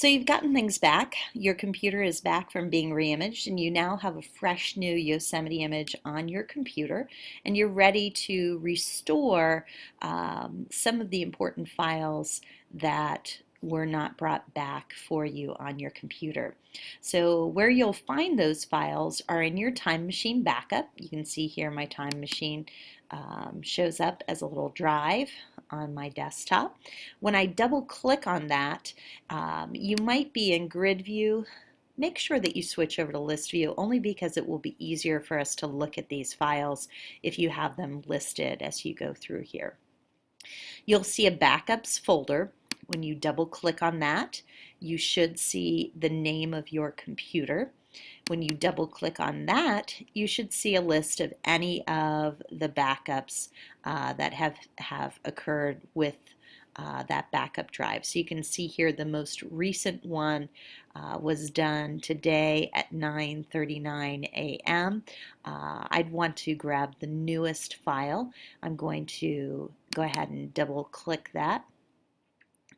So you've gotten things back. Your computer is back from being reimaged, and you now have a fresh new Yosemite image on your computer, and you're ready to restore some of the important files that were not brought back for you on your computer. So where you'll find those files are in your Time Machine backup. You can see here my Time Machine shows up as a little drive on my desktop. When I double click on that, you might be in grid view. Make sure that you switch over to list view, only because it will be easier for us to look at these files if you have them listed as you go through here. You'll see a backups folder. When you double click on that, you should see the name of your computer. When you double click on that, you should see a list of any of the backups that have occurred with that backup drive. So you can see here the most recent one was done today at 9:39 a.m. I'd want to grab the newest file. I'm going to go ahead and double click that,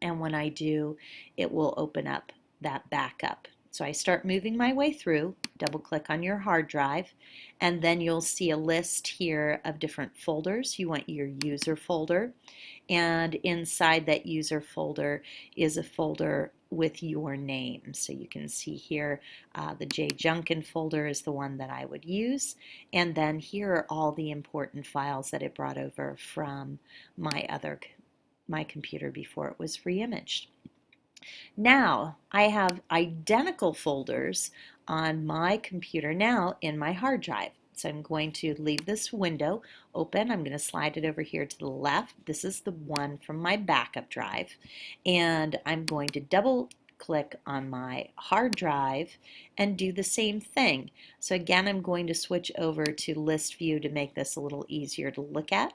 and when I do, it will open up that backup. So I start moving my way through, double click on your hard drive, and then you'll see a list here of different folders. You want your user folder, and inside that user folder is a folder with your name. So you can see here the J. Junkin folder is the one that I would use, and then here are all the important files that it brought over from my computer before it was reimaged. Now I have identical folders on my computer now in my hard drive. So I'm going to leave this window open. I'm going to slide it over here to the left. This is the one from my backup drive. And I'm going to double click on my hard drive and do the same thing. So again, I'm going to switch over to list view to make this a little easier to look at.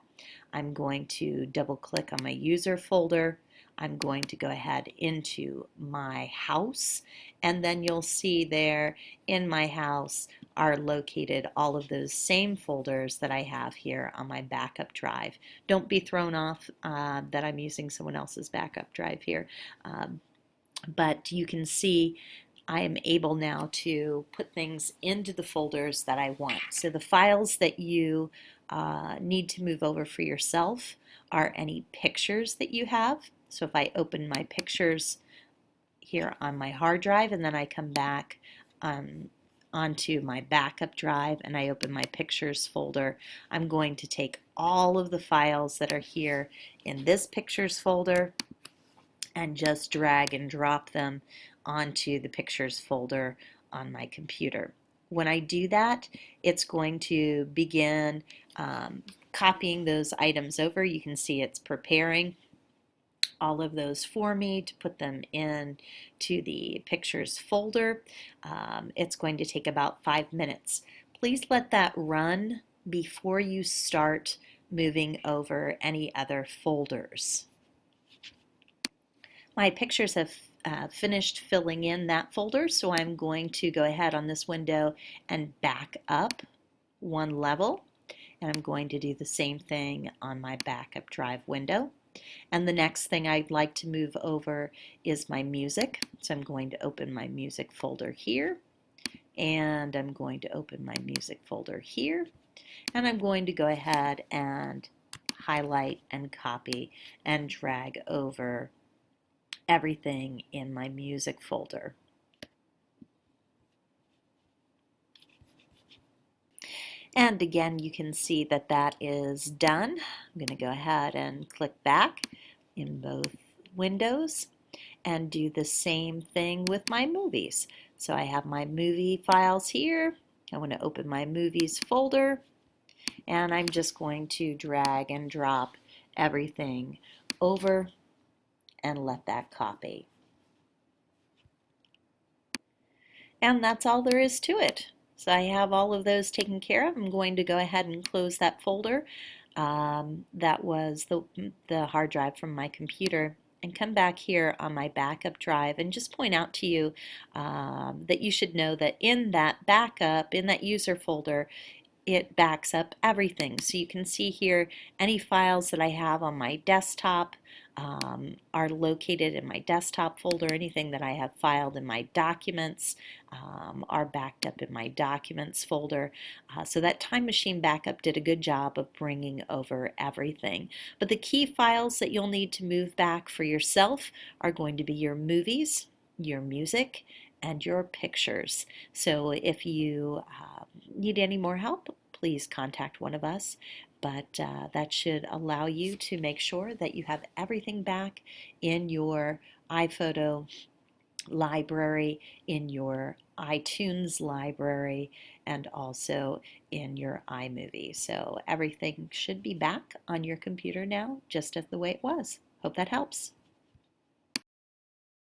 I'm going to double click on my user folder. I'm going to go ahead into my house, and then you'll see there in my house are located all of those same folders that I have here on my backup drive. Don't be thrown off that I'm using someone else's backup drive here, but you can see I am able now to put things into the folders that I want. So the files that you need to move over for yourself are any pictures that you have. So if I open my pictures here on my hard drive, and then I come back onto my backup drive and I open my pictures folder, I'm going to take all of the files that are here in this pictures folder and just drag and drop them onto the pictures folder on my computer. When I do that, it's going to begin copying those items over. You can see it's preparing all of those for me to put them in to the pictures folder. It's going to take about 5 minutes. Please let that run before you start moving over any other folders. My pictures have finished filling in that folder, so I'm going to go ahead on this window and back up one level, and I'm going to do the same thing on my backup drive window. And the next thing I'd like to move over is my music. So I'm going to open my music folder here, and I'm going to open my music folder here, and I'm going to go ahead and highlight and copy and drag over everything in my music folder. And again, you can see that that is done. I'm going to go ahead and click back in both windows and do the same thing with my movies. So I have my movie files here. I want to open my movies folder, and I'm just going to drag and drop everything over and let that copy. And that's all there is to it. So I have all of those taken care of. I'm going to go ahead and close that folder. That was the hard drive from my computer, and come back here on my backup drive and just point out to you that you should know that in that backup, in that user folder, it backs up everything. So you can see here any files that I have on my desktop, are located in my desktop folder. Anything that I have filed in my documents are backed up in my documents folder. So that Time Machine backup did a good job of bringing over everything. But the key files that you'll need to move back for yourself are going to be your movies, your music, and your pictures. So if you need any more help, please contact one of us. But that should allow you to make sure that you have everything back in your iPhoto library, in your iTunes library, and also in your iMovie. So everything should be back on your computer now, just as the way it was. Hope that helps.